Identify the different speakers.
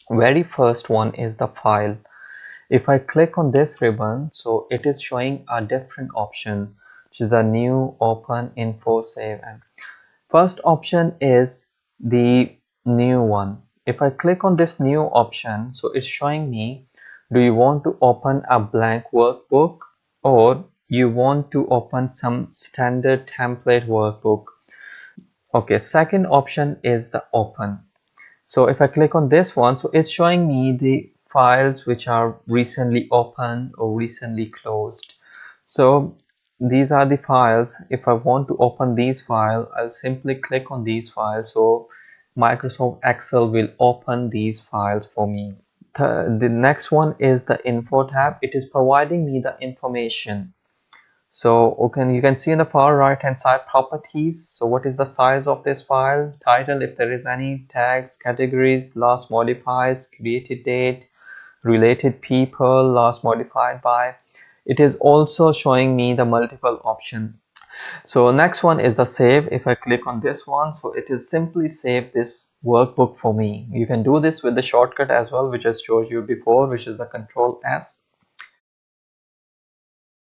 Speaker 1: Very first one is the file. If I click on this ribbon, so it is showing a different option, which is a new, open, info, save. And first option is the new one. If I click on this new option, so it's showing me, do you want to open a blank workbook or you want to open some standard template workbook? Okay, second option is the open. So if I click on this one, so it's showing me the files which are recently opened or recently closed. So these are the files. If I want to open these files, I'll simply click on these files. So Microsoft Excel will open these files for me. The next one is the info tab. It is providing me the information. So okay, you can see in the far right hand side properties. So what is the size of this file, title, if there is any, tags, categories, last modified, created date, related people, last modified by. It is also showing me the multiple option. So next one is the save. If I click on this one, so it is simply save this workbook for me. You can do this with the shortcut as well, which I showed you before, which is the Control S.